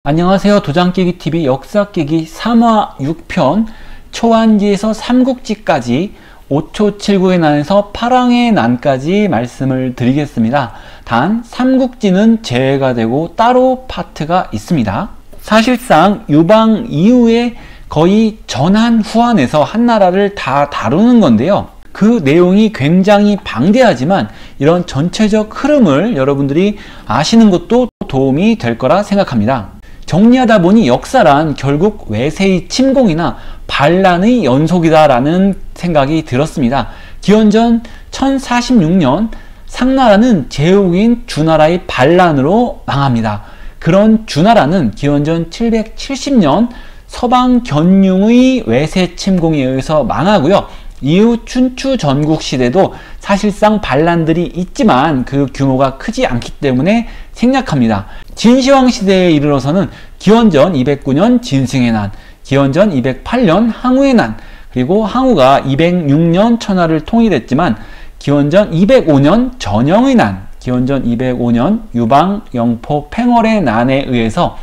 안녕하세요. 도장깨기TV 역사깨기 3화 6편 초안지에서 삼국지까지 5초 7국의 난에서 파랑의 난까지 말씀을 드리겠습니다. 단 삼국지는 제외가 되고 따로 파트가 있습니다. 사실상 유방 이후에 거의 전한 후한에서 한나라를 다 다루는 건데요. 그 내용이 굉장히 방대하지만 이런 전체적 흐름을 여러분들이 아시는 것도 도움이 될 거라 생각합니다. 정리하다 보니 역사란 결국 외세의 침공이나 반란의 연속이다 라는 생각이 들었습니다. 기원전 1046년 상나라는 제후국인 주나라의 반란으로 망합니다. 그런 주나라는 기원전 770년 서방 견융의 외세 침공에 의해서 망하고요. 이후 춘추 전국시대도 사실상 반란들이 있지만 그 규모가 크지 않기 때문에 생략합니다. 진시황 시대에 이르러서는 기원전 209년 진승의 난, 기원전 208년 항우의 난, 그리고 항우가 206년 천하를 통일했지만 기원전 205년 전영의 난, 기원전 205년 유방, 영포, 팽월의 난에 의해서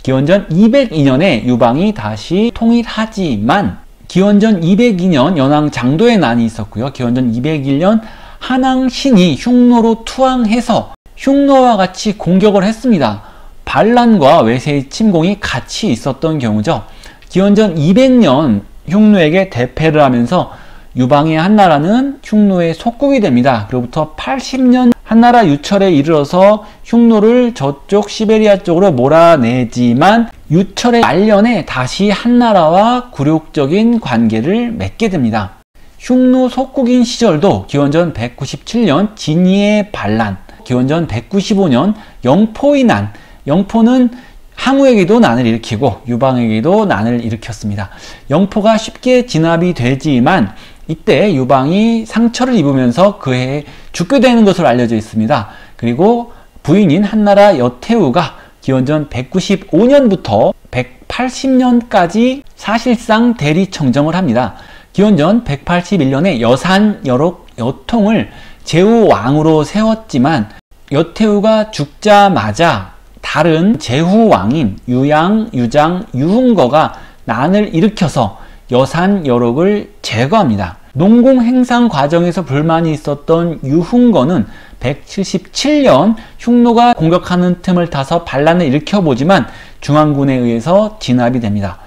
기원전 202년에 유방이 다시 통일하지만 기원전 202년 연왕 장도의 난이 있었고요. 기원전 201년 한왕신이 흉노로 투항해서 흉노와 같이 공격을 했습니다. 반란과 외세의 침공이 같이 있었던 경우죠. 기원전 200년 흉노에게 대패를 하면서 유방의 한나라는 흉노의 속국이 됩니다. 그로부터 80년 한나라 유철에 이르러서 흉노를 저쪽 시베리아 쪽으로 몰아내지만 유철의 말년에 다시 한나라와 굴욕적인 관계를 맺게 됩니다. 흉노 속국인 시절도 기원전 197년 진이의 반란, 기원전 195년 영포의 난, 영포는 항우에게도 난을 일으키고 유방에게도 난을 일으켰습니다. 영포가 쉽게 진압이 되지만 이때 유방이 상처를 입으면서 그 해에 죽게 되는 것으로 알려져 있습니다. 그리고 부인인 한나라 여태우가 기원전 195년부터 180년까지 사실상 대리청정을 합니다. 기원전 181년에 여산여록 여통을 제후왕으로 세웠지만 여태우가 죽자마자 다른 제후왕인 유양, 유장, 유흥거가 난을 일으켜서 여산여록을 제거합니다. 농공 행상 과정에서 불만이 있었던 유흥거는 177년 흉노가 공격하는 틈을 타서 반란을 일으켜보지만 중앙군에 의해서 진압이 됩니다.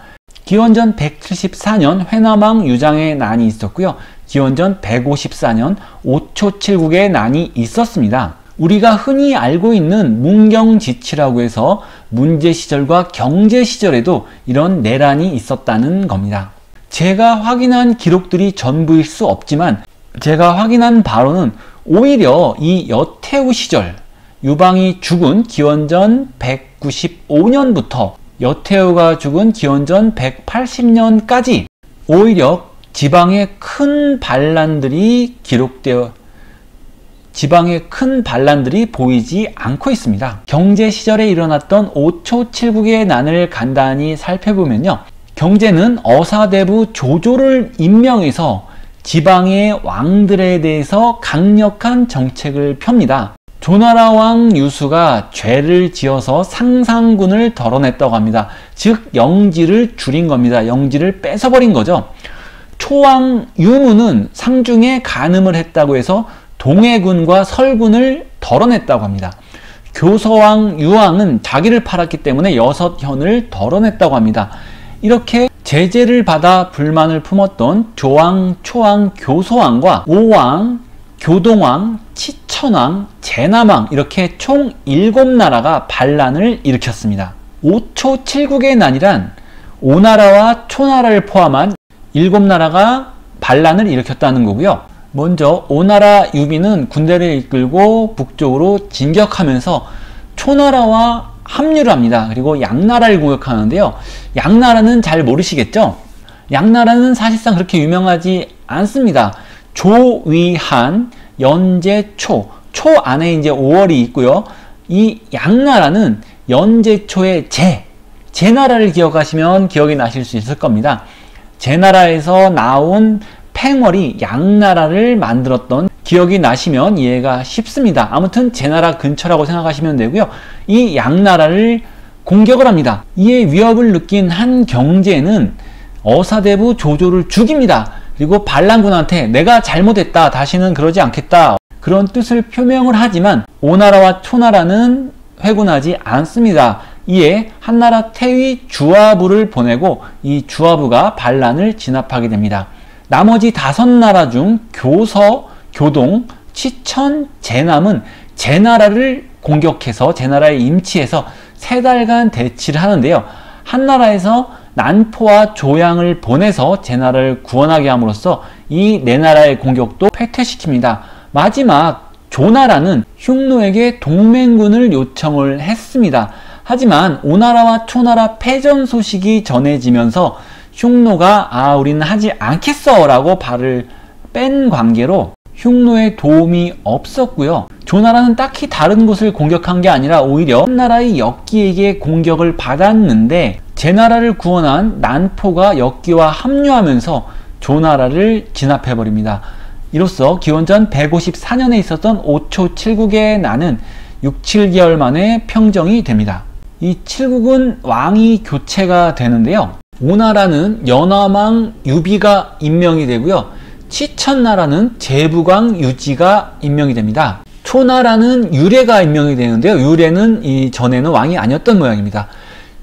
기원전 174년 회남왕 유장의 난이 있었고요. 기원전 154년 5초 7국의 난이 있었습니다. 우리가 흔히 알고 있는 문경지치라고 해서 문제시절과 경제시절에도 이런 내란이 있었다는 겁니다. 제가 확인한 기록들이 전부일 수 없지만 제가 확인한 바로는 오히려 이 여태우 시절 유방이 죽은 기원전 195년부터 여태우가 죽은 기원전 180년까지 오히려 지방의 큰 반란들이 보이지 않고 있습니다. 경제 시절에 일어났던 5초 7국의 난을 간단히 살펴보면요. 경제는 어사대부 조조를 임명해서 지방의 왕들에 대해서 강력한 정책을 펴니다. 조나라 왕 유수가 죄를 지어서 상상군을 덜어냈다고 합니다. 즉 영지를 줄인 겁니다. 영지를 뺏어버린 거죠. 초왕 유무는 상중에 간음을 했다고 해서 동해군과 설군을 덜어냈다고 합니다. 교서왕 유왕은 자기를 팔았기 때문에 6현을 덜어냈다고 합니다. 이렇게 제재를 받아 불만을 품었던 조왕, 초왕, 교서왕과 오왕, 교동왕, 치천왕, 제남왕 이렇게 총 7나라가 반란을 일으켰습니다. 5초 7국의 난이란 오나라와 초나라를 포함한 7나라가 반란을 일으켰다는 거고요. 먼저 오나라 유비는 군대를 이끌고 북쪽으로 진격하면서 초나라와 합류를 합니다. 그리고 양나라를 공격하는데요. 양나라는 잘 모르시겠죠? 양나라는 사실상 그렇게 유명하지 않습니다. 조위한, 연제초, 초 안에 이제 5월이 있고요. 이 양나라는 연제초의 제나라를 기억하시면 기억이 나실 수 있을 겁니다. 제나라에서 나온 팽월이 양나라를 만들었던 기억이 나시면 이해가 쉽습니다. 아무튼 제나라 근처라고 생각하시면 되고요. 이 양나라를 공격을 합니다. 이에 위협을 느낀 한 경제는 어사대부 조조를 죽입니다. 그리고 반란군한테 내가 잘못했다, 다시는 그러지 않겠다, 그런 뜻을 표명을 하지만 오나라와 초나라는 회군하지 않습니다. 이에 한나라 태위 주화부를 보내고 이 주화부가 반란을 진압하게 됩니다. 나머지 5나라 중 교서, 교동, 치천, 제남은 제나라를 공격해서 제나라에 임치해서 3달간 대치를 하는데요. 한나라에서 난포와 조양을 보내서 제나라를 구원하게 함으로써 이 4나라의 공격도 패퇴시킵니다. 마지막 조나라는 흉노에게 동맹군을 요청을 했습니다. 하지만 오나라와 초나라 패전 소식이 전해지면서 흉노가 우리는 하지 않겠어 라고 발을 뺀 관계로 흉노의 도움이 없었고요. 조나라는 딱히 다른 곳을 공격한 게 아니라 오히려 한나라의 역기에게 공격을 받았는데 제나라를 구원한 난포가 역기와 합류하면서 조나라를 진압해버립니다. 이로써 기원전 154년에 있었던 5초 7국의 난은 6, 7개월 만에 평정이 됩니다. 이 7국은 왕이 교체가 되는데요. 오나라는 연화망 유비가 임명이 되고요. 치천나라는 제부광 유지가 임명이 됩니다. 초나라는 유래가 임명이 되는데요. 유래는 이전에는 왕이 아니었던 모양입니다.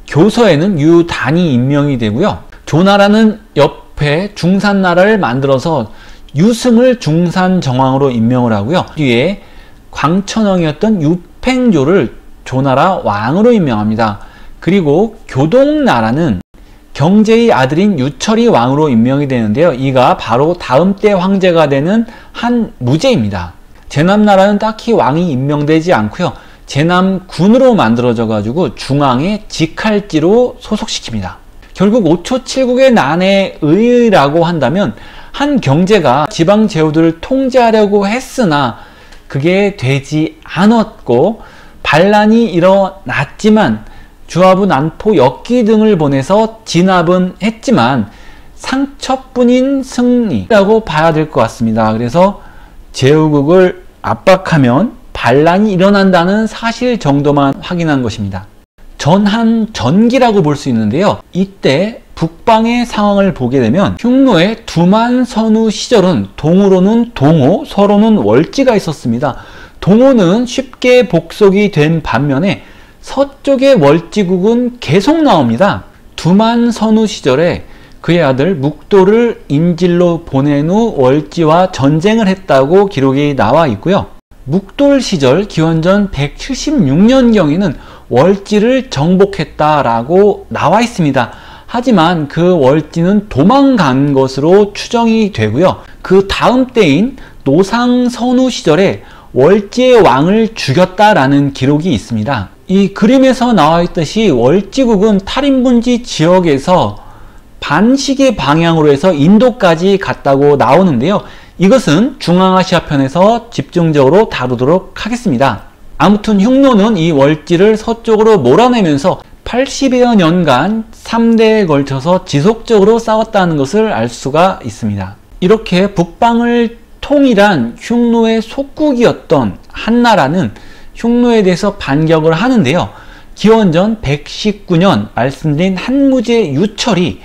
교서에는 유단이 임명이 되고요. 조나라는 옆에 중산나라를 만들어서 유승을 중산정왕으로 임명을 하고요. 뒤에 광천왕이었던 유팽조를 조나라 왕으로 임명합니다. 그리고 교동나라는 경제의 아들인 유철이 왕으로 임명이 되는데요. 이가 바로 다음 때 황제가 되는 한무제입니다. 제남나라는 딱히 왕이 임명되지 않고요. 제남군으로 만들어져 가지고 중앙의 직할지로 소속시킵니다. 결국 5초 7국의 난에 의라고 한다면 한 경제가 지방 제후들을 통제하려고 했으나 그게 되지 않았고 반란이 일어났지만 주화부, 난포, 역기 등을 보내서 진압은 했지만 상처뿐인 승리라고 봐야 될 것 같습니다. 그래서 제후국을 압박하면 반란이 일어난다는 사실 정도만 확인한 것입니다. 전한전기라고 볼 수 있는데요. 이때 북방의 상황을 보게 되면 흉노의 두만선우 시절은 동으로는 동호, 서로는 월지가 있었습니다. 동호는 쉽게 복속이 된 반면에 서쪽의 월지국은 계속 나옵니다. 두만선우 시절에 그의 아들 묵도를 인질로 보낸 후 월지와 전쟁을 했다고 기록이 나와 있고요. 묵돌 시절 기원전 176년경에는 월지를 정복했다라고 나와 있습니다. 하지만 그 월지는 도망간 것으로 추정이 되고요. 그 다음 때인 노상선우 시절에 월지의 왕을 죽였다라는 기록이 있습니다. 이 그림에서 나와 있듯이 월지국은 탈인분지 지역에서 반시계 방향으로 해서 인도까지 갔다고 나오는데요. 이것은 중앙아시아 편에서 집중적으로 다루도록 하겠습니다. 아무튼 흉노는 이 월지를 서쪽으로 몰아내면서 80여 년간 3대에 걸쳐서 지속적으로 싸웠다는 것을 알 수가 있습니다. 이렇게 북방을 통일한 흉노의 속국이었던 한나라는 흉노에 대해서 반격을 하는데요. 기원전 119년 말씀드린 한무제 유철이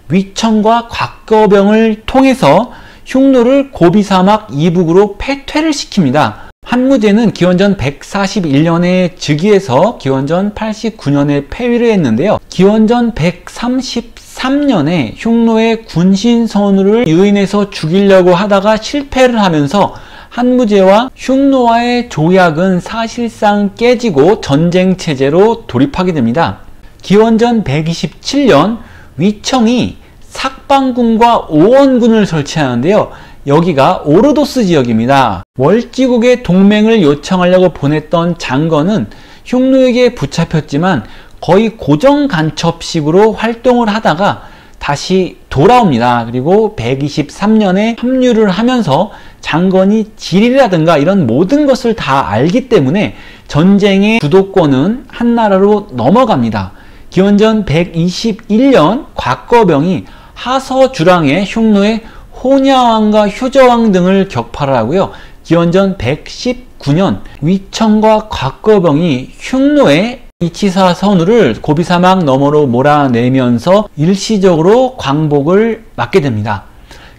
위청과 곽거병을 통해서 흉노를 고비사막 이북으로 패퇴를 시킵니다. 한무제는 기원전 141년에 즉위해서 기원전 89년에 폐위를 했는데요. 기원전 133년에 흉노의 군신선우를 유인해서 죽이려고 하다가 실패를 하면서 한무제와 흉노와의 조약은 사실상 깨지고 전쟁체제로 돌입하게 됩니다. 기원전 127년 위청이 삭방군과 오원군을 설치하는데요. 여기가 오르도스 지역입니다. 월지국의 동맹을 요청하려고 보냈던 장건은 흉노에게 붙잡혔지만 거의 고정 간첩식으로 활동을 하다가 다시 돌아옵니다. 그리고 123년에 합류를 하면서 장건이 지리라든가 이런 모든 것을 다 알기 때문에 전쟁의 주도권은 한나라로 넘어갑니다. 기원전 121년 곽거병이 하서주랑의 흉노의 호냐왕과 효저왕 등을 격파를 하고요. 기원전 119년 위청과 곽거병이 흉노의 이치사 선우를 고비사막 너머로 몰아내면서 일시적으로 광복을 맞게 됩니다.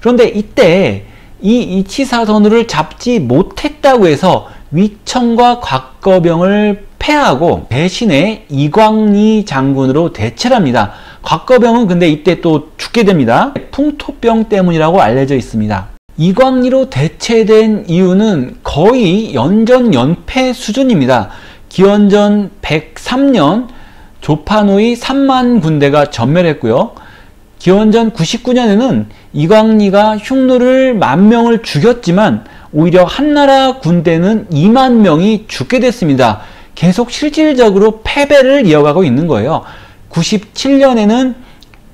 그런데 이때 이 이치사 선우를 잡지 못했다고 해서 위청과 곽거병을 패하고 대신에 이광리 장군으로 대체를 합니다. 곽거병은 근데 이때 또 죽게 됩니다. 풍토병 때문이라고 알려져 있습니다. 이광리로 대체된 이유는 거의 연전연패 수준입니다. 기원전 103년 조판호의 3만 군대가 전멸했고요. 기원전 99년에는 이광리가 흉노를 10,000명을 죽였지만 오히려 한나라 군대는 2만 명이 죽게 됐습니다. 계속 실질적으로 패배를 이어가고 있는 거예요. 97년에는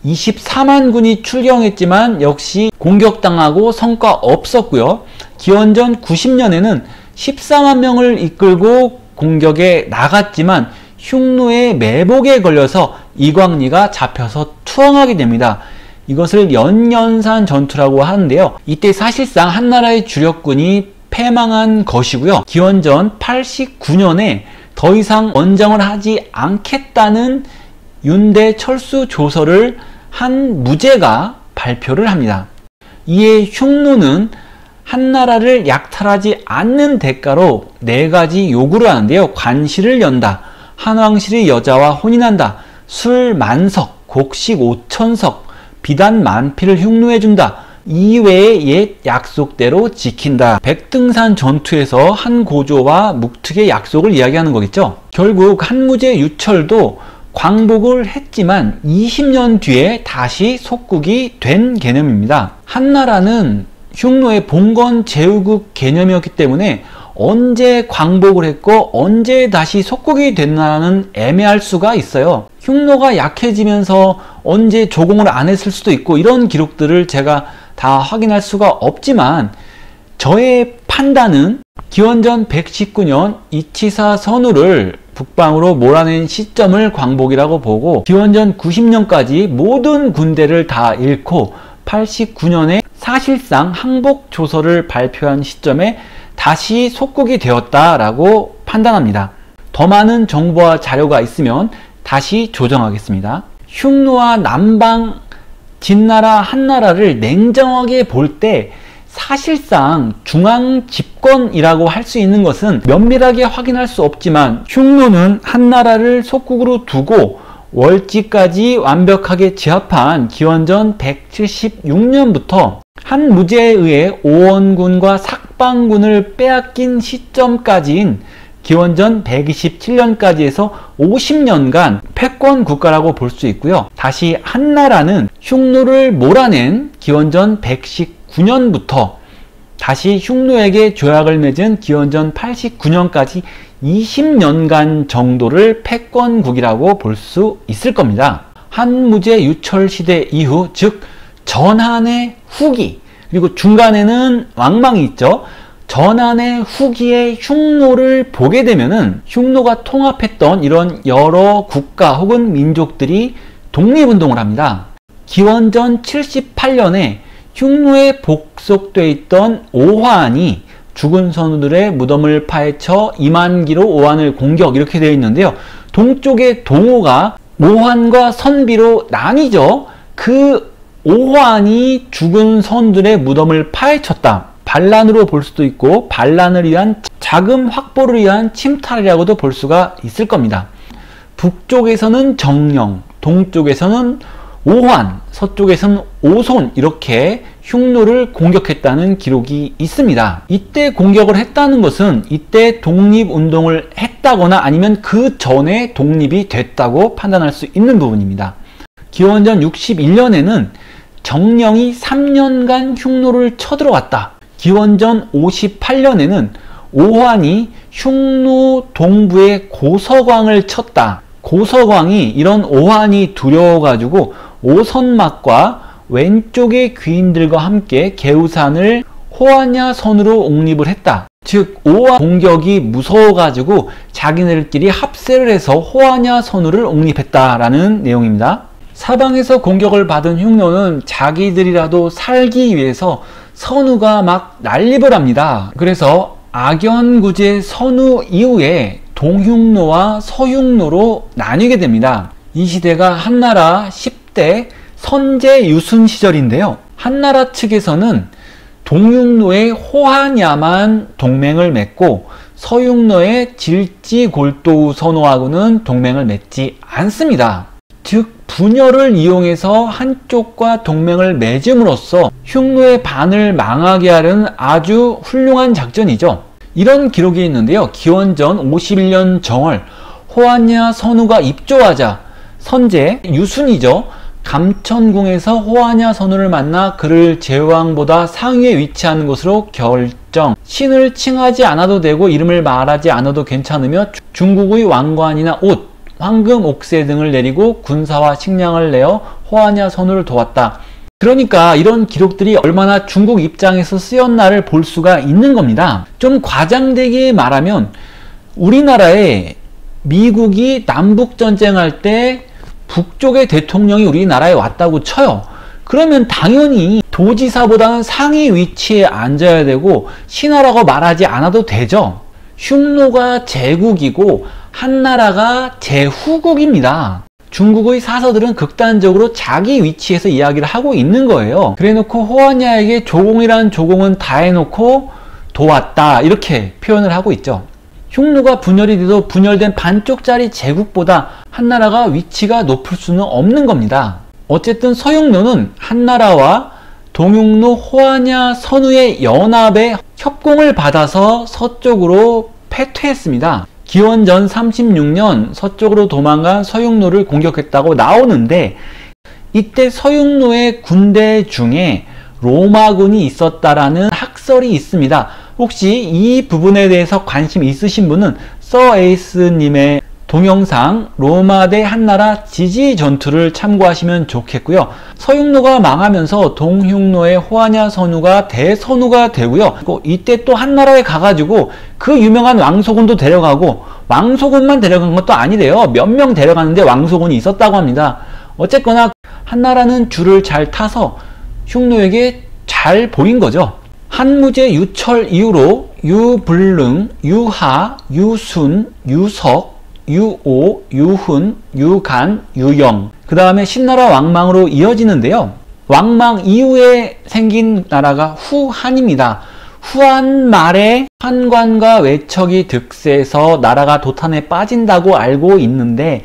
24만 군이 출병했지만 역시 공격당하고 성과 없었고요. 기원전 90년에는 14만 명을 이끌고 공격에 나갔지만 흉노의 매복에 걸려서 이광리가 잡혀서 투항하게 됩니다. 이것을 연년산 전투라고 하는데요. 이때 사실상 한나라의 주력군이 패망한 것이고요. 기원전 89년에 더 이상 원정을 하지 않겠다는 윤대 철수 조서를 한 무제가 발표를 합니다. 이에 흉노는 한나라를 약탈하지 않는 대가로 4가지 요구를 하는데요. 관시를 연다, 한왕실의 여자와 혼인한다, 술 만석, 곡식 5,000석, 비단 만피를 흉노해준다, 이외의 옛 약속대로 지킨다. 백등산 전투에서 한고조와 묵특의 약속을 이야기하는 거겠죠. 결국 한무제 유철도 광복을 했지만 20년 뒤에 다시 속국이 된 개념입니다. 한나라는 흉노의 봉건 제후국 개념이었기 때문에 언제 광복을 했고 언제 다시 속국이 됐나는 애매할 수가 있어요. 흉노가 약해지면서 언제 조공을 안 했을 수도 있고 이런 기록들을 제가 다 확인할 수가 없지만 저의 판단은 기원전 119년 이치사 선우를 북방으로 몰아낸 시점을 광복이라고 보고 기원전 90년까지 모든 군대를 다 잃고 89년에 사실상 항복 조서를 발표한 시점에 다시 속국이 되었다라고 판단합니다. 더 많은 정보와 자료가 있으면 다시 조정하겠습니다. 흉노와 남방 진나라 한나라를 냉정하게 볼 때 사실상 중앙 집권이라고 할 수 있는 것은 면밀하게 확인할 수 없지만 흉노는 한나라를 속국으로 두고 월지까지 완벽하게 제압한 기원전 176년부터 한무제에 의해 오원군과 삭방군을 빼앗긴 시점까지인 기원전 127년까지 해서 50년간 패권 국가라고 볼 수 있고요. 다시 한나라는 흉노를 몰아낸 기원전 119년부터 다시 흉노에게 조약을 맺은 기원전 89년까지 20년간 정도를 패권국이라고 볼 수 있을 겁니다. 한무제 유철 시대 이후, 즉 전한의 후기, 그리고 중간에는 왕망이 있죠. 전한의 후기에 흉노를 보게 되면은 흉노가 통합했던 이런 여러 국가 혹은 민족들이 독립운동을 합니다. 기원전 78년에 흉노에 복속되어 있던 오환이 죽은 선우들의 무덤을 파헤쳐 이만기로 오환을 공격, 이렇게 되어 있는데요. 동쪽의 동호가 오환과 선비로 나뉘죠. 그 오환이 죽은 선우들의 무덤을 파헤쳤다. 반란으로 볼 수도 있고 반란을 위한 자금 확보를 위한 침탈이라고도 볼 수가 있을 겁니다. 북쪽에서는 정령, 동쪽에서는 오환, 서쪽에서는 오손, 이렇게 흉노를 공격했다는 기록이 있습니다. 이때 공격을 했다는 것은 이때 독립운동을 했다거나 아니면 그 전에 독립이 됐다고 판단할 수 있는 부분입니다. 기원전 61년에는 정령이 3년간 흉노를 쳐들어왔다. 기원전 58년에는 오환이 흉노 동부의 고서광을 쳤다. 고서광이 이런 오환이 두려워가지고 오선막과 왼쪽의 귀인들과 함께 개우산을 호안야선으로 옹립을 했다. 즉 오환 공격이 무서워가지고 자기네들끼리 합세를 해서 호안야선우를 옹립했다라는 내용입니다. 사방에서 공격을 받은 흉노는 자기들이라도 살기 위해서 선우가 막 난립을 합니다. 그래서 악연구제 선우 이후에 동흉노와 서흉노로 나뉘게 됩니다. 이 시대가 한나라 10대 선제 유순 시절인데요. 한나라 측에서는 동흉노의 호한야만 동맹을 맺고 서흉노의 질지골도우 선호하고는 동맹을 맺지 않습니다. 즉 분열을 이용해서 한쪽과 동맹을 맺음으로써 흉노의 반을 망하게 하는 아주 훌륭한 작전이죠. 이런 기록이 있는데요. 기원전 51년 정월 호한야 선우가 입조하자 선제 유순이죠. 감천궁에서 호한야 선우를 만나 그를 제왕보다 상위에 위치하는 것으로 결정. 신을 칭하지 않아도 되고 이름을 말하지 않아도 괜찮으며 중국의 왕관이나 옷, 황금 옥새 등을 내리고 군사와 식량을 내어 호한야 선우를 도왔다. 그러니까 이런 기록들이 얼마나 중국 입장에서 쓰였나를 볼 수가 있는 겁니다. 좀 과장되게 말하면 우리나라에 미국이 남북전쟁할 때 북쪽의 대통령이 우리나라에 왔다고 쳐요. 그러면 당연히 도지사보다는 상위 위치에 앉아야 되고 신하라고 말하지 않아도 되죠. 흉노가 제국이고 한나라가 제후국입니다. 중국의 사서들은 극단적으로 자기 위치에서 이야기를 하고 있는 거예요. 그래놓고 호한야에게 조공이라는 조공은 다 해놓고 도왔다 이렇게 표현을 하고 있죠. 흉노가 분열이 돼도 분열된 반쪽짜리 제국보다 한나라가 위치가 높을 수는 없는 겁니다. 어쨌든 서흉노는 한나라와 동흉노 호한야 선우의 연합에 협공을 받아서 서쪽으로 패퇴했습니다. 기원전 36년 서쪽으로 도망간 서흉노를 공격했다고 나오는데 이때 서흉노의 군대 중에 로마군이 있었다라는 학설이 있습니다. 혹시 이 부분에 대해서 관심 있으신 분은 서에이스님의 동영상 로마 대 한나라 지지 전투를 참고하시면 좋겠고요. 서흉노가 망하면서 동흉노의 호한야 선우가 대선우가 되고요. 이때 또 한나라에 가가지고 그 유명한 왕소군도 데려가고 왕소군만 데려간 것도 아니래요. 몇 명 데려가는데 왕소군이 있었다고 합니다. 어쨌거나 한나라는 줄을 잘 타서 흉노에게 잘 보인 거죠. 한무제 유철 이후로 유불능, 유하, 유순, 유석, 유오, 유훈, 유간, 유영 그 다음에 신나라 왕망으로 이어지는데요. 왕망 이후에 생긴 나라가 후한입니다. 후한 말에 한관과 외척이 득세해서 나라가 도탄에 빠진다고 알고 있는데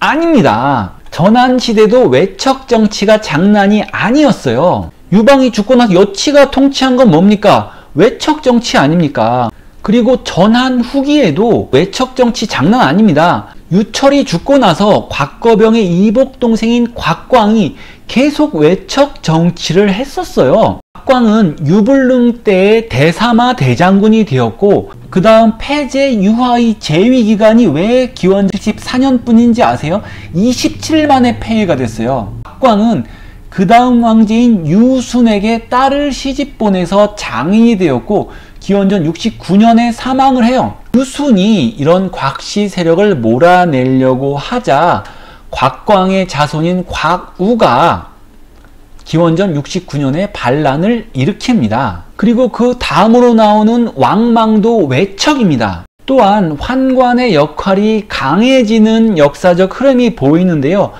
아닙니다. 전한시대도 외척 정치가 장난이 아니었어요. 유방이 죽고 나서 여치가 통치한 건 뭡니까? 외척 정치 아닙니까? 그리고 전한 후기에도 외척 정치 장난 아닙니다. 유철이 죽고 나서 곽거병의 이복 동생인 곽광이 계속 외척 정치를 했었어요. 곽광은 유불능 때의 대사마 대장군이 되었고 그 다음 폐제 유하의 재위 기간이 왜 기원 74년 뿐인지 아세요? 27일 만에 폐위가 됐어요. 곽광은 그 다음 황제인 유순에게 딸을 시집 보내서 장인이 되었고 기원전 69년에 사망을 해요. 유순이 이런 곽씨 세력을 몰아내려고 하자 곽광의 자손인 곽우가 기원전 69년에 반란을 일으킵니다. 그리고 그 다음으로 나오는 왕망도 외척입니다. 또한 환관의 역할이 강해지는 역사적 흐름이 보이는데요.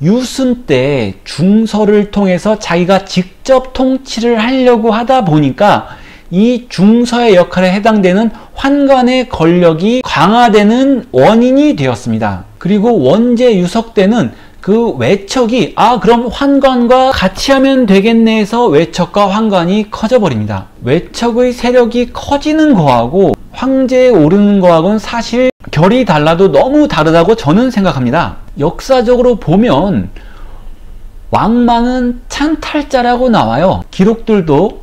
유순 때 중서를 통해서 자기가 직접 통치를 하려고 하다 보니까 이 중서의 역할에 해당되는 환관의 권력이 강화되는 원인이 되었습니다. 그리고 원제 유석 때는 그 외척이 그럼 환관과 같이 하면 되겠네 해서 외척과 환관이 커져버립니다. 외척의 세력이 커지는 거하고 황제에 오르는 거하고는 사실 결이 달라도 너무 다르다고 저는 생각합니다. 역사적으로 보면 왕망은 찬탈자라고 나와요. 기록들도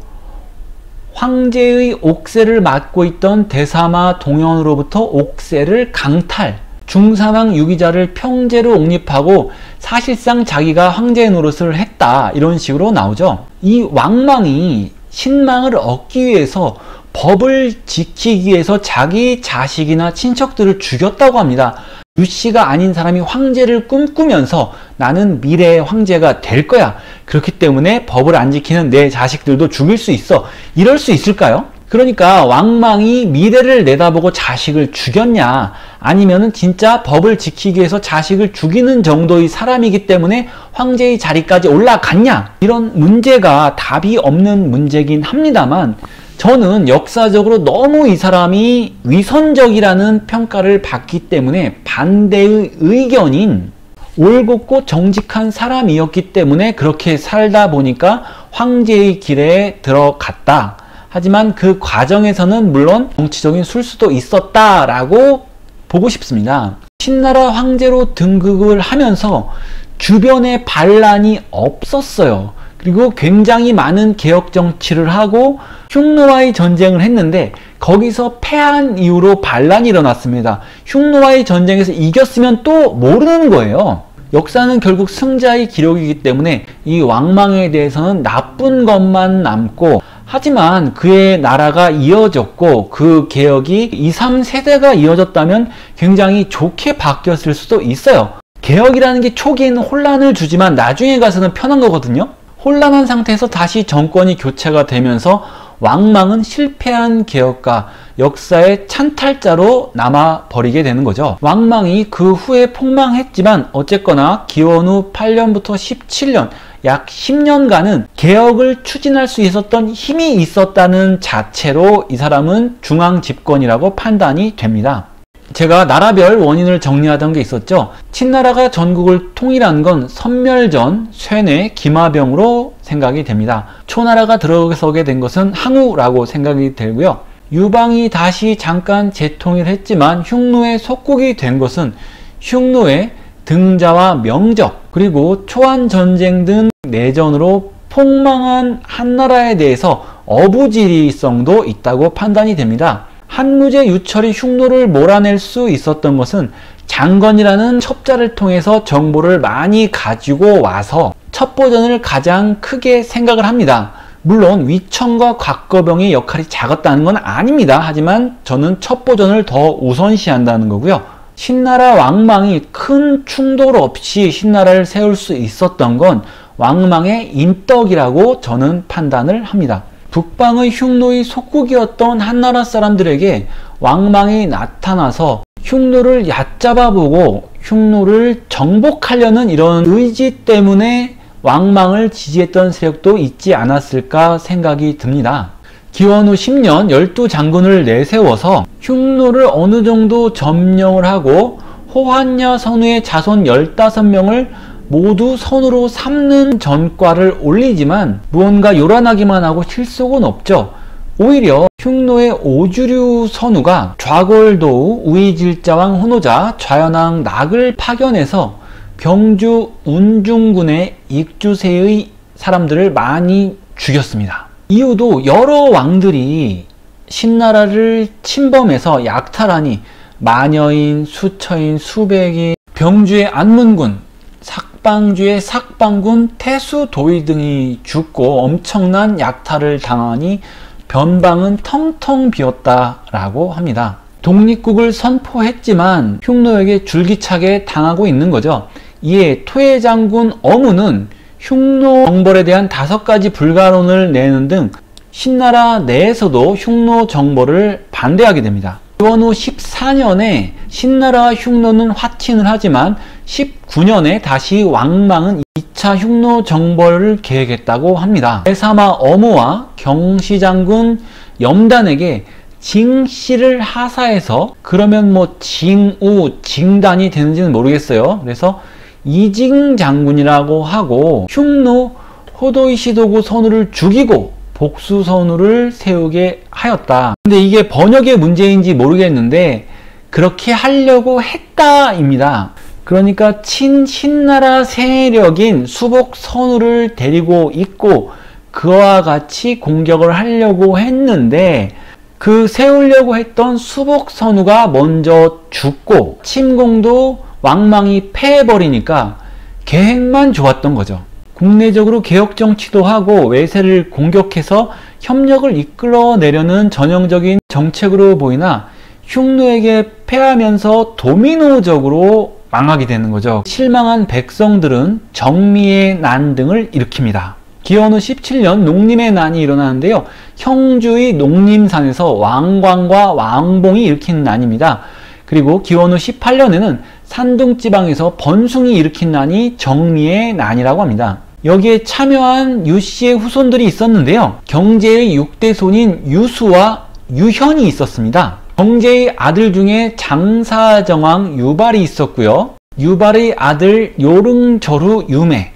황제의 옥새를 맡고 있던 대사마 동현으로부터 옥새를 강탈, 중사망 유기자를 평제로 옹립하고 사실상 자기가 황제의 노릇을 했다 이런 식으로 나오죠. 이 왕망이 신망을 얻기 위해서 법을 지키기 위해서 자기 자식이나 친척들을 죽였다고 합니다. 유씨가 아닌 사람이 황제를 꿈꾸면서 나는 미래의 황제가 될 거야. 그렇기 때문에 법을 안 지키는 내 자식들도 죽일 수 있어. 이럴 수 있을까요? 그러니까 왕망이 미래를 내다보고 자식을 죽였냐, 아니면은 진짜 법을 지키기 위해서 자식을 죽이는 정도의 사람이기 때문에 황제의 자리까지 올라갔냐, 이런 문제가 답이 없는 문제긴 합니다만, 저는 역사적으로 너무 이 사람이 위선적이라는 평가를 받기 때문에 반대의 의견인 올곧고 정직한 사람이었기 때문에 그렇게 살다 보니까 황제의 길에 들어갔다. 하지만 그 과정에서는 물론 정치적인 술수도 있었다라고 보고 싶습니다. 신나라 황제로 등극을 하면서 주변에 반란이 없었어요. 그리고 굉장히 많은 개혁 정치를 하고 흉노와의 전쟁을 했는데 거기서 패한 이후로 반란이 일어났습니다. 흉노와의 전쟁에서 이겼으면 또 모르는 거예요. 역사는 결국 승자의 기록이기 때문에 이 왕망에 대해서는 나쁜 것만 남고, 하지만 그의 나라가 이어졌고 그 개혁이 2, 3세대가 이어졌다면 굉장히 좋게 바뀌었을 수도 있어요. 개혁이라는 게 초기에는 혼란을 주지만 나중에 가서는 편한 거거든요. 혼란한 상태에서 다시 정권이 교체가 되면서 왕망은 실패한 개혁가, 역사의 찬탈자로 남아버리게 되는 거죠. 왕망이 그 후에 폭망했지만 어쨌거나 기원 후 8년부터 17년, 약 10년간은 개혁을 추진할 수 있었던 힘이 있었다는 자체로 이 사람은 중앙 집권이라고 판단이 됩니다. 제가 나라별 원인을 정리하던 게 있었죠. 친나라가 전국을 통일한 건 선멸전, 쇠뇌, 기마병으로 생각이 됩니다. 초나라가 들어서게 된 것은 항우라고 생각이 되고요. 유방이 다시 잠깐 재통일했지만 흉노의 속국이 된 것은 흉노의 등자와 명적, 그리고 초안전쟁 등 내전으로 폭망한 한나라에 대해서 어부지리성도 있다고 판단이 됩니다. 한무제 유철이 흉노를 몰아낼 수 있었던 것은 장건이라는 첩자를 통해서 정보를 많이 가지고 와서 첩보전을 가장 크게 생각을 합니다. 물론 위청과 곽거병의 역할이 작았다는 건 아닙니다. 하지만 저는 첩보전을 더 우선시한다는 거고요. 신나라 왕망이 큰 충돌 없이 신나라를 세울 수 있었던 건 왕망의 인덕이라고 저는 판단을 합니다. 북방의 흉노의 속국이었던 한나라 사람들에게 왕망이 나타나서 흉노를 얕잡아보고 흉노를 정복하려는 이런 의지 때문에 왕망을 지지했던 세력도 있지 않았을까 생각이 듭니다. 기원 후 10년 12장군을 내세워서 흉노를 어느 정도 점령을 하고 호한야 선우의 자손 15명을 모두 선으로 삼는 전과를 올리지만 무언가 요란하기만 하고 실속은 없죠. 오히려 흉노의 오주류 선우가 좌골도우, 우이질자왕 훈호자, 좌연왕 낙을 파견해서 병주 운중군의 익주세의 사람들을 많이 죽였습니다. 이후도 여러 왕들이 신나라를 침범해서 약탈하니 마녀인, 수처인, 수백인, 병주의 안문군, 삭방주의 삭방군, 태수도의 등이 죽고 엄청난 약탈을 당하니 변방은 텅텅 비었다라고 합니다. 독립국을 선포했지만 흉노에게 줄기차게 당하고 있는 거죠. 이에 토해장군 어무는 흉노 정벌에 대한 5가지 불가론을 내는 등 신나라 내에서도 흉노 정벌을 반대하게 됩니다. 기원 후 14년에 신나라와 흉노는 화친을 하지만 19년에 다시 왕망은 2차 흉노 정벌을 계획했다고 합니다. 대사마 어무와 경시장군 염단에게 징씨를 하사해서, 그러면 뭐 징우, 징단이 되는지는 모르겠어요. 그래서 이징장군이라고 하고 흉노 호도이시도구 선우를 죽이고 복수 선우를 세우게 하였다. 근데 이게 번역의 문제인지 모르겠는데 그렇게 하려고 했다입니다. 그러니까 친신나라 세력인 수복 선우를 데리고 있고 그와 같이 공격을 하려고 했는데 그 세우려고 했던 수복 선우가 먼저 죽고 침공도 왕망이 패해버리니까 계획만 좋았던 거죠. 국내적으로 개혁 정치도 하고 외세를 공격해서 협력을 이끌어내려는 전형적인 정책으로 보이나 흉노에게 패하면서 도미노적으로 망하게 되는 거죠. 실망한 백성들은 정미의 난 등을 일으킵니다. 기원후 17년 농림의 난이 일어나는데요. 형주의 농림산에서 왕광과 왕봉이 일으킨 난입니다. 그리고 기원후 18년에는 산둥지방에서 번숭이 일으킨 난이 정리의 난이라고 합니다. 여기에 참여한 유씨의 후손들이 있었는데요. 경제의 6대 손인 유수와 유현이 있었습니다. 경제의 아들 중에 장사정왕 유발이 있었고요. 유발의 아들 요릉절후 유매,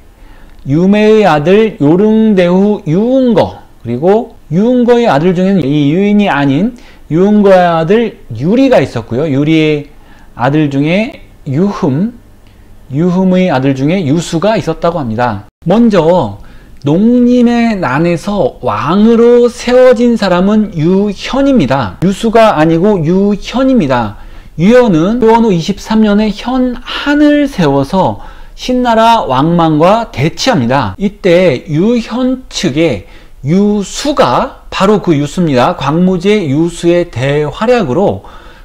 유매의 아들 요릉대후 유응거, 그리고 유응거의 아들 중에는 이 유인이 아닌 유응거의 아들 유리가 있었고요. 유리의 아들 중에 유흠, 유흠의 아들 중에 유수가 있었다고 합니다. 먼저 농림의 난에서 왕으로 세워진 사람은 유현입니다. 유수가 아니고 유현입니다. 유현은 기원후 23년에 현한을 세워서 신나라 왕망과 대치합니다. 이때 유현 측의 유수가 바로 그 유수입니다. 광무제 유수의 대활약으로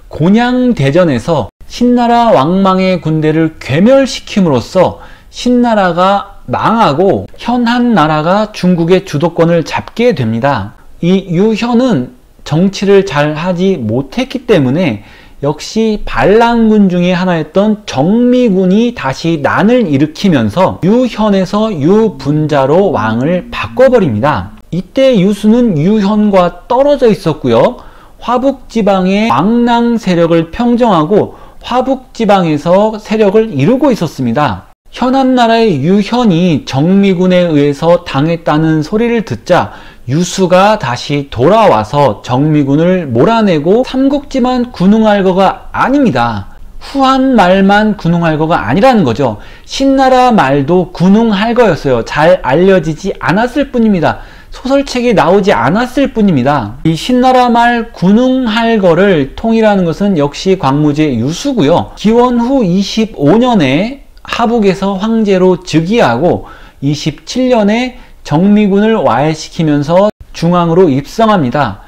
곤양대전에서 신나라 왕망의 군대를 괴멸시킴으로써 신나라가 망하고 현한나라가 중국의 주도권을 잡게 됩니다. 이 유현은 정치를 잘 하지 못했기 때문에 역시 반란군 중에 하나였던 정미군이 다시 난을 일으키면서 유현에서 유분자로 왕을 바꿔버립니다. 이때 유수는 유현과 떨어져 있었고요. 화북지방의 왕랑 세력을 평정하고 화북지방에서 세력을 이루고 있었습니다. 현한나라의 유현이 정미군에 의해서 당했다는 소리를 듣자 유수가 다시 돌아와서 정미군을 몰아내고 삼국지만 군웅할 거가 아닙니다. 후한 말만 군웅할 거가 아니라는 거죠. 신나라 말도 군웅할 거였어요. 잘 알려지지 않았을 뿐입니다. 소설책에 나오지 않았을 뿐입니다. 이 신나라 말 군웅할 거를 통일하는 것은 역시 광무제 유수고요. 기원후 25년에 하북에서 황제로 즉위하고 27년에 정미군을 와해시키면서 중앙으로 입성합니다.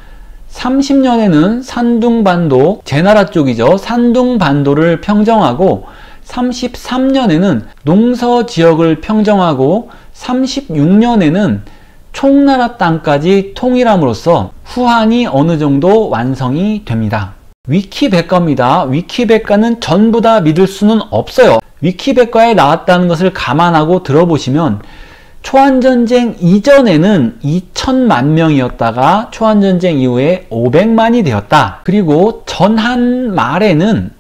30년에는 산둥반도, 제나라 쪽이죠. 산둥반도를 평정하고 33년에는 농서 지역을 평정하고 36년에는 총나라 땅까지 통일함으로써 후한이 어느 정도 완성이 됩니다. 위키백과입니다. 위키백과는 전부 다 믿을 수는 없어요. 위키백과에 나왔다는 것을 감안하고 들어보시면 초안전쟁 이전에는 2천만 명이었다가 초안전쟁 이후에 500만이 되었다. 그리고 전한 말에는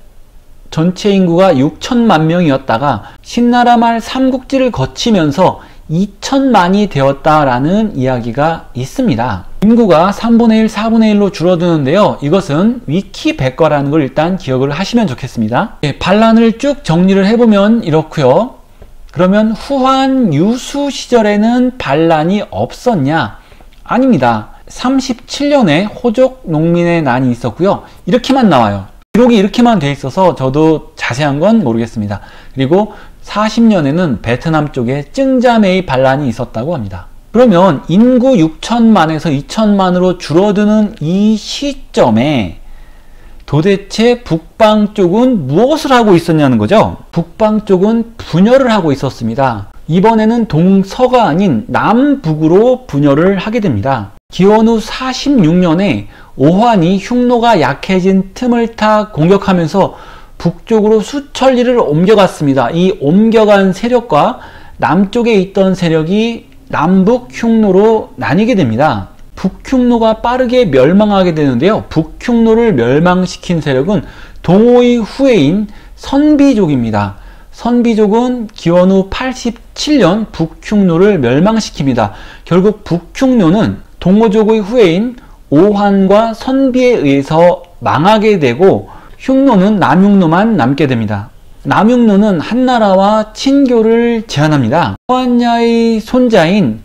전체 인구가 6천만 명이었다가 신나라 말 삼국지를 거치면서 2천만이 되었다라는 이야기가 있습니다. 인구가 3분의 1, 4분의 1로 줄어드는데요. 이것은 위키백과라는 걸 일단 기억을 하시면 좋겠습니다. 반란을 쭉 정리를 해보면 이렇고요. 그러면 후한 유수 시절에는 반란이 없었냐? 아닙니다. 37년에 호족 농민의 난이 있었고요. 이렇게만 나와요. 기록이 이렇게만 돼 있어서 저도 자세한 건 모르겠습니다. 그리고 40년에는 베트남 쪽에 증자매의 반란이 있었다고 합니다. 그러면 인구 6천만에서 2천만으로 줄어드는 이 시점에 도대체 북방 쪽은 무엇을 하고 있었냐는 거죠. 북방 쪽은 분열을 하고 있었습니다. 이번에는 동서가 아닌 남북으로 분열을 하게 됩니다. 기원후 46년에 오환이 흉노가 약해진 틈을 타 공격하면서 북쪽으로 수천리를 옮겨갔습니다. 이 옮겨간 세력과 남쪽에 있던 세력이 남북 흉노로 나뉘게 됩니다. 북흉노가 빠르게 멸망하게 되는데요. 북흉노를 멸망시킨 세력은 동호의 후예인 선비족입니다. 선비족은 기원후 87년 북흉노를 멸망시킵니다. 결국 북흉노는 동호족의 후예인 오환과 선비에 의해서 망하게 되고 흉노는 남흉노만 남게 됩니다. 남흉노는 한나라와 친교를 제안합니다. 호한야의 손자인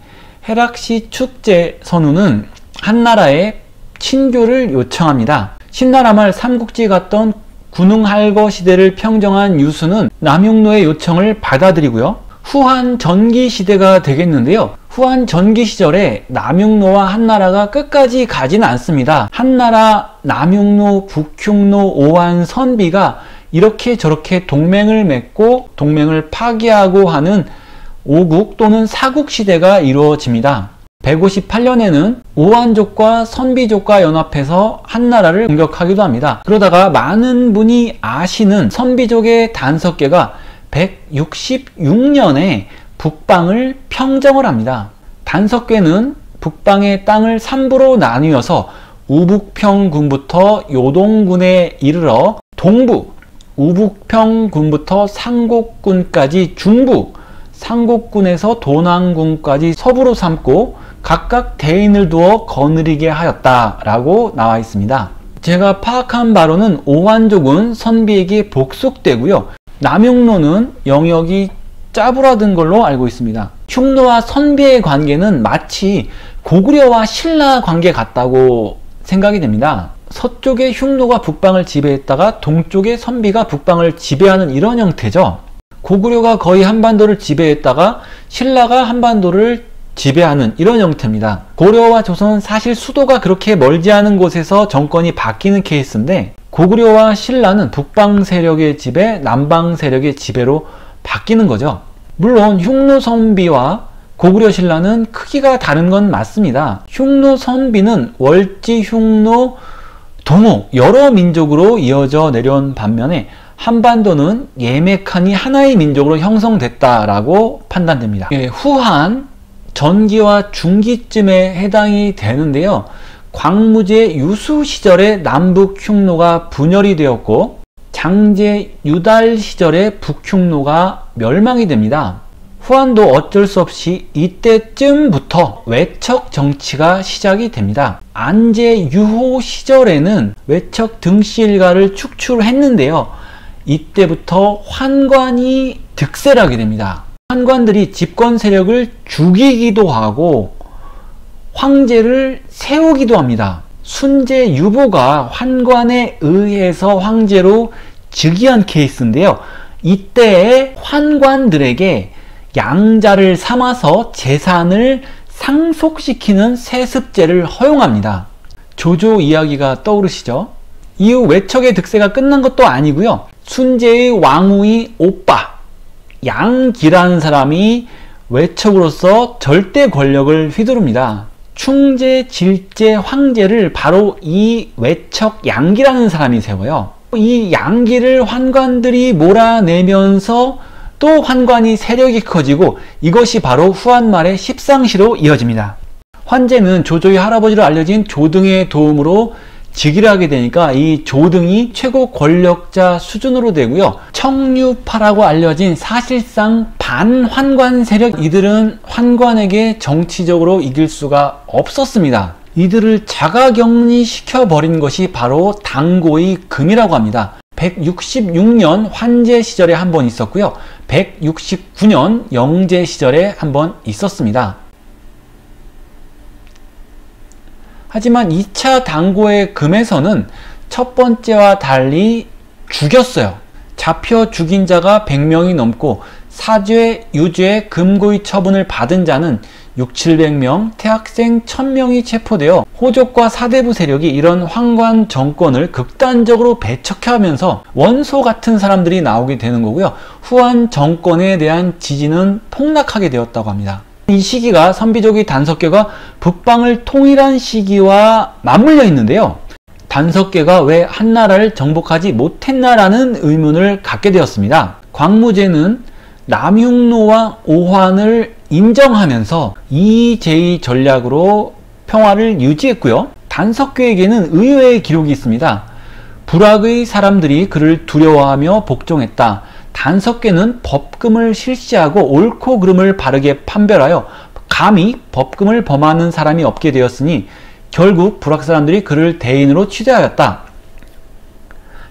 해락시 축제 선우는 한나라에 친교를 요청합니다. 신나라 말 삼국지 갔던 군웅할거 시대를 평정한 유수는 남흉노의 요청을 받아들이고요. 후한 전기 시대가 되겠는데요. 후한 전기 시절에 남흉노와 한나라가 끝까지 가지는 않습니다. 한나라, 남흉노, 북흉노, 오한, 선비가 이렇게 저렇게 동맹을 맺고 동맹을 파기하고 하는 오국 또는 사국 시대가 이루어집니다. 158년에는 오한족과 선비족과 연합해서 한나라를 공격하기도 합니다. 그러다가 많은 분이 아시는 선비족의 단석계가 166년에 북방을 평정을 합니다. 단석계는 북방의 땅을 3부로 나뉘어서 우북평군부터 요동군에 이르러 동부, 우북평군부터 상곡군까지 중부, 상곡군에서 도난군까지 서부로 삼고 각각 대인을 두어 거느리게 하였다라고 나와 있습니다. 제가 파악한 바로는 오한족은 선비에게 복속되고요. 남흉노는 영역이 짜부라든 걸로 알고 있습니다. 흉노와 선비의 관계는 마치 고구려와 신라 관계 같다고 생각이 됩니다. 서쪽의 흉노가 북방을 지배했다가 동쪽의 선비가 북방을 지배하는 이런 형태죠. 고구려가 거의 한반도를 지배했다가 신라가 한반도를 지배하는 이런 형태입니다. 고려와 조선은 사실 수도가 그렇게 멀지 않은 곳에서 정권이 바뀌는 케이스인데 고구려와 신라는 북방 세력의 지배, 남방 세력의 지배로 바뀌는 거죠. 물론 흉노 선비와 고구려 신라는 크기가 다른 건 맞습니다. 흉노 선비는 월지, 흉노, 동호 여러 민족으로 이어져 내려온 반면에 한반도는 예매칸이 하나의 민족으로 형성됐다라고 판단됩니다. 후한 전기와 중기쯤에 해당이 되는데요. 광무제 유수 시절에 남북 흉노가 분열이 되었고 장제 유달 시절에 북흉노가 멸망이 됩니다. 후한도 어쩔 수 없이 이때쯤부터 외척 정치가 시작이 됩니다. 안제 유호 시절에는 외척 등씨일가를 축출했는데요. 이때부터 환관이 득세를 하게 됩니다. 환관들이 집권 세력을 죽이기도 하고 황제를 세우기도 합니다. 순제 유보가 환관에 의해서 황제로 즉위한 케이스인데요. 이때의 환관들에게 양자를 삼아서 재산을 상속시키는 세습제를 허용합니다. 조조 이야기가 떠오르시죠? 이후 외척의 득세가 끝난 것도 아니고요. 순제의 왕후의 오빠 양기라는 사람이 외척으로서 절대 권력을 휘두릅니다. 충제, 질제, 황제를 바로 이 외척 양기라는 사람이 세워요. 이 양기를 환관들이 몰아내면서 또 환관이 세력이 커지고 이것이 바로 후한 말의 십상시로 이어집니다. 환제는 조조의 할아버지로 알려진 조등의 도움으로 즉위를 하게 되니까 이 조등이 최고 권력자 수준으로 되고요. 청류파라고 알려진 사실상 반환관 세력, 이들은 환관에게 정치적으로 이길 수가 없었습니다. 이들을 자가격리시켜 버린 것이 바로 당고의 금이라고 합니다. 166년 환제 시절에 한 번 있었고요. 169년 영제 시절에 한 번 있었습니다. 하지만 2차 당고의 금에서는 첫 번째와 달리 죽였어요. 잡혀 죽인 자가 100명이 넘고 사죄, 유죄, 금고의 처분을 받은 자는 600~700명, 태학생 1000명이 체포되어 호족과 사대부 세력이 이런 황관 정권을 극단적으로 배척하면서 원소 같은 사람들이 나오게 되는 거고요. 후한 정권에 대한 지지는 폭락하게 되었다고 합니다. 이 시기가 선비족의 단석계가 북방을 통일한 시기와 맞물려 있는데요. 단석계가 왜 한나라를 정복하지 못했나라는 의문을 갖게 되었습니다. 광무제는 남흉노와 오한을 인정하면서 이제의 전략으로 평화를 유지했고요. 단석계에게는 의외의 기록이 있습니다. 불악의 사람들이 그를 두려워하며 복종했다. 단석계는 법금을 실시하고 옳고 그름을 바르게 판별하여 감히 법금을 범하는 사람이 없게 되었으니 결국 불악 사람들이 그를 대인으로 취대하였다.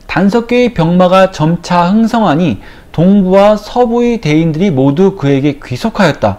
단석계의 병마가 점차 흥성하니 동부와 서부의 대인들이 모두 그에게 귀속하였다.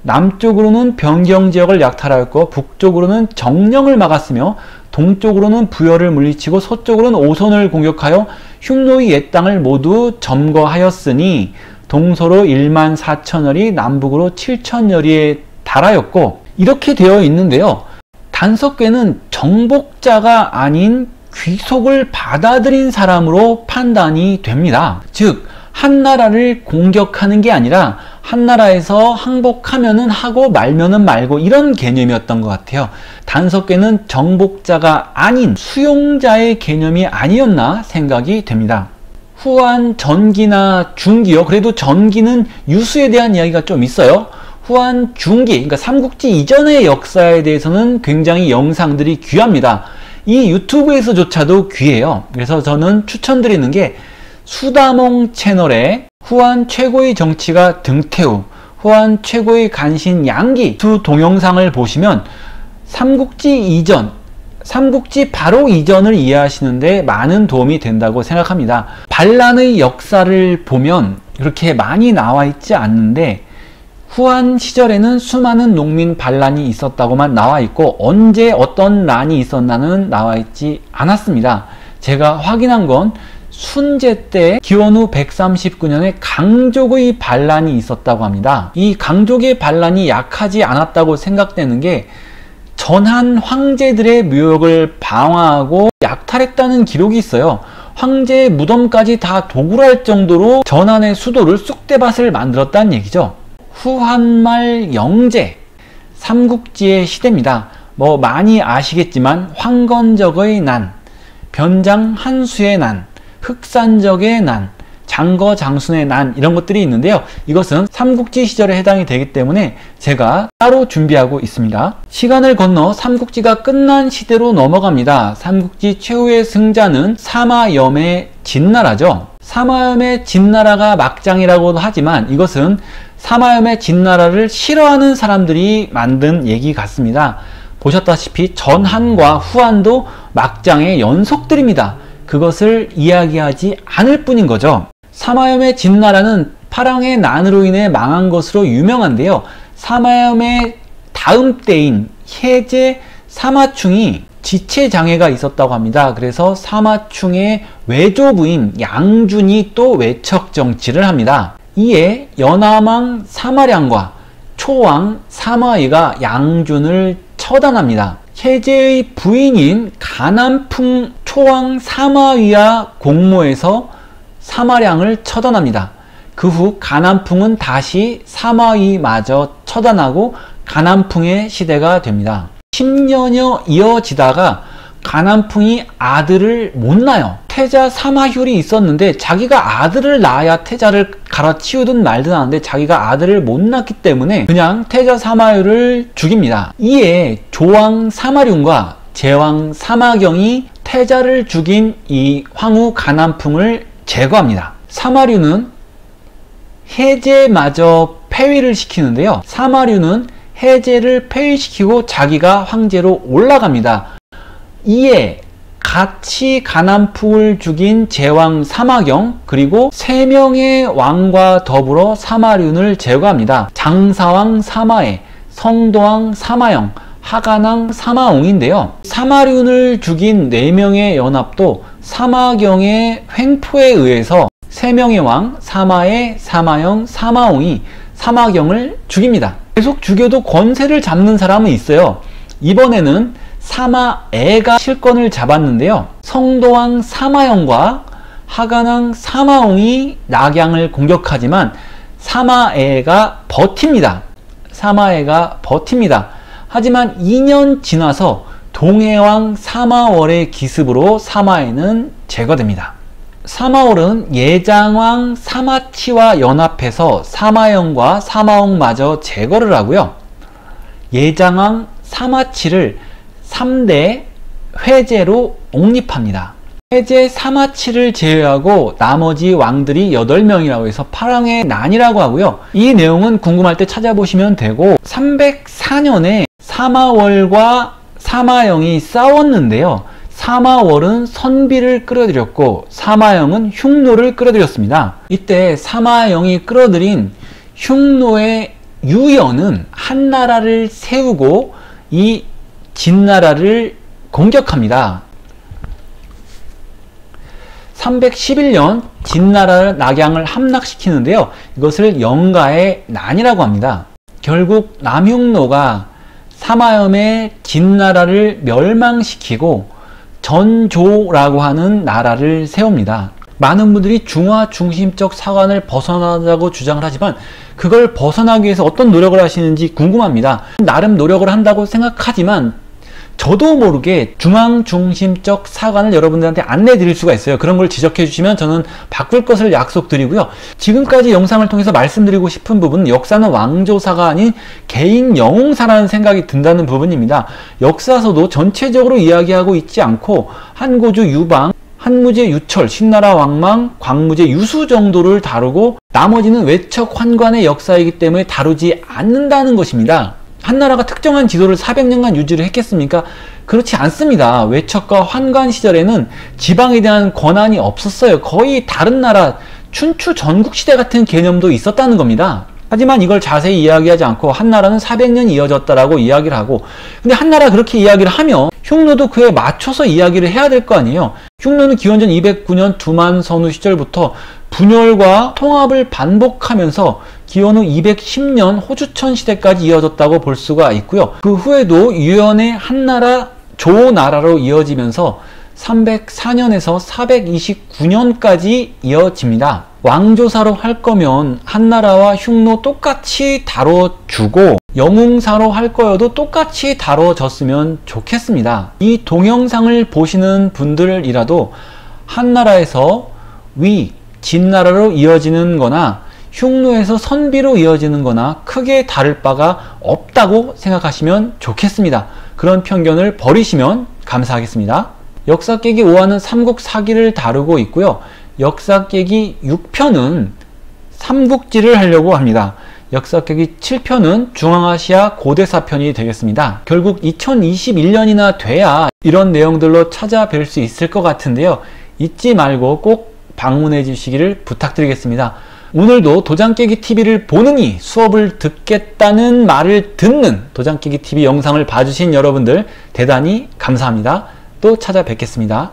남쪽으로는 변경지역을 약탈하였고 북쪽으로는 정령을 막았으며 동쪽으로는 부여를 물리치고 서쪽으로는 오선을 공격하여 흉노의 옛 땅을 모두 점거하였으니 동서로 14,000여리, 남북으로 7,000여리에 달하였고, 이렇게 되어 있는데요. 단석계는 정복자가 아닌 귀속을 받아들인 사람으로 판단이 됩니다. 즉 한나라를 공격하는 게 아니라 한나라에서 항복하면은 하고 말면은 말고 이런 개념이었던 것 같아요. 단석계는 정복자가 아닌 수용자의 개념이 아니었나 생각이 됩니다. 후한 전기나 중기요. 그래도 전기는 유수에 대한 이야기가 좀 있어요. 후한 중기, 그러니까 삼국지 이전의 역사에 대해서는 굉장히 영상들이 귀합니다. 이 유튜브에서조차도 귀해요. 그래서 저는 추천드리는 게 수다몽 채널에 후한 최고의 정치가 등태우, 후한 최고의 간신 양기 두 동영상을 보시면 삼국지 이전, 삼국지 바로 이전을 이해하시는데 많은 도움이 된다고 생각합니다. 반란의 역사를 보면 그렇게 많이 나와 있지 않는데 후한 시절에는 수많은 농민 반란이 있었다고만 나와 있고 언제 어떤 난이 있었나는 나와 있지 않았습니다. 제가 확인한 건 순제 때 기원 후 139년에 강족의 반란이 있었다고 합니다. 이 강족의 반란이 약하지 않았다고 생각되는 게 전한 황제들의 묘역을 방화하고 약탈했다는 기록이 있어요. 황제의 무덤까지 다 도굴할 정도로 전한의 수도를 쑥대밭을 만들었다는 얘기죠. 후한말 영제, 삼국지의 시대입니다. 뭐 많이 아시겠지만 황건적의 난, 변장 한수의 난, 흑산적의 난, 장거장순의 난 이런 것들이 있는데요. 이것은 삼국지 시절에 해당이 되기 때문에 제가 따로 준비하고 있습니다. 시간을 건너 삼국지가 끝난 시대로 넘어갑니다. 삼국지 최후의 승자는 사마염의 진나라죠. 사마염의 진나라가 막장이라고도 하지만 이것은 사마염의 진나라를 싫어하는 사람들이 만든 얘기 같습니다. 보셨다시피 전한과 후한도 막장의 연속들입니다. 그것을 이야기하지 않을 뿐인 거죠. 사마염의 진나라는 파랑의 난으로 인해 망한 것으로 유명한데요. 사마염의 다음 때인 해제 사마충이 지체장애가 있었다고 합니다. 그래서 사마충의 외조부인 양준이 또 외척정치를 합니다. 이에 연암왕 사마량과 초왕 사마의가 양준을 처단합니다. 해제의 부인인 가남풍 초왕 사마위와 공모해서 사마량을 처단합니다. 그 후 가남풍은 다시 사마위마저 처단하고 가남풍의 시대가 됩니다. 10년여 이어지다가 가남풍이 아들을 못 낳아요. 태자 사마휴이 있었는데 자기가 아들을 낳아야 태자를 갈아치우든 말든 하는데 자기가 아들을 못 낳기 때문에 그냥 태자 사마휴를 죽입니다. 이에 조왕 사마륜과 제왕 사마경이 태자를 죽인 이 황후 가남풍을 제거합니다. 사마륜은 해제마저 폐위를 시키는데요. 사마륜은 해제를 폐위시키고 자기가 황제로 올라갑니다. 이에 같이 가남풍을 죽인 제왕 사마경 그리고 3명의 왕과 더불어 사마륜을 제거합니다. 장사왕 사마애, 성도왕 사마영, 하간왕 사마옹인데요. 사마륜을 죽인 4명의 연합도 사마경의 횡포에 의해서 3명의 왕 사마애, 사마영, 사마옹이 사마경을 죽입니다. 계속 죽여도 권세를 잡는 사람은 있어요. 이번에는 사마애가 실권을 잡았는데요. 성도왕 사마영과 하간왕 사마옹이 낙양을 공격하지만 사마애가 버팁니다. 사마애가 버팁니다. 하지만 2년 지나서 동해왕 사마월의 기습으로 사마애는 제거됩니다. 사마월은 예장왕 사마치와 연합해서 사마영과 사마옹마저 제거를 하고요. 예장왕 사마치를 3대 회제로 옹립합니다. 회제 사마치를 제외하고 나머지 왕들이 8명이라고 해서 파랑의 난이라고 하고요. 이 내용은 궁금할 때 찾아보시면 되고 304년에 사마월과 사마영이 싸웠는데요. 사마월은 선비를 끌어들였고 사마영은 흉노를 끌어들였습니다. 이때 사마영이 끌어들인 흉노의 유연은 한나라를 세우고 이 진나라를 공격합니다. 311년 진나라를 낙양을 함락시키는데요. 이것을 영가의 난이라고 합니다. 결국 남흉노가 사마염의 진나라를 멸망시키고 전조라고 하는 나라를 세웁니다. 많은 분들이 중화 중심적 사관을 벗어나자고 주장을 하지만 그걸 벗어나기 위해서 어떤 노력을 하시는지 궁금합니다. 나름 노력을 한다고 생각하지만 저도 모르게 중앙 중심적 사관을 여러분들한테 안내 드릴 수가 있어요. 그런 걸 지적해 주시면 저는 바꿀 것을 약속드리고요. 지금까지 영상을 통해서 말씀드리고 싶은 부분은 역사는 왕조사가 아닌 개인 영웅사라는 생각이 든다는 부분입니다. 역사서도 전체적으로 이야기하고 있지 않고 한고주 유방, 한무제 유철, 신나라 왕망, 광무제 유수 정도를 다루고 나머지는 외척 환관의 역사이기 때문에 다루지 않는다는 것입니다. 한나라가 특정한 지도를 400년간 유지를 했겠습니까? 그렇지 않습니다. 외척과 환관 시절에는 지방에 대한 권한이 없었어요. 거의 다른 나라, 춘추 전국시대 같은 개념도 있었다는 겁니다. 하지만 이걸 자세히 이야기하지 않고 한나라는 400년 이어졌다라고 이야기를 하고, 근데 한나라 그렇게 이야기를 하면 흉노도 그에 맞춰서 이야기를 해야 될 거 아니에요. 흉노는 기원전 209년 두만선후 시절부터 분열과 통합을 반복하면서 기원 후 210년 호주천 시대까지 이어졌다고 볼 수가 있고요. 그 후에도 유연의 한나라 조나라로 이어지면서 304년에서 429년까지 이어집니다. 왕조사로 할 거면 한나라와 흉노 똑같이 다뤄주고 영웅사로 할 거여도 똑같이 다뤄졌으면 좋겠습니다. 이 동영상을 보시는 분들이라도 한나라에서 위, 진나라로 이어지는 거나 흉노에서 선비로 이어지는 거나 크게 다를 바가 없다고 생각하시면 좋겠습니다. 그런 편견을 버리시면 감사하겠습니다. 역사 깨기 5화는 삼국사기를 다루고 있고요. 역사 깨기 6편은 삼국지를 하려고 합니다. 역사 깨기 7편은 중앙아시아 고대사편이 되겠습니다. 결국 2021년이나 돼야 이런 내용들로 찾아뵐 수 있을 것 같은데요. 잊지 말고 꼭 방문해 주시기를 부탁드리겠습니다. 오늘도 도장깨기TV를 보느니 수업을 듣겠다는 말을 듣는 도장깨기TV 영상을 봐주신 여러분들 대단히 감사합니다. 또 찾아뵙겠습니다.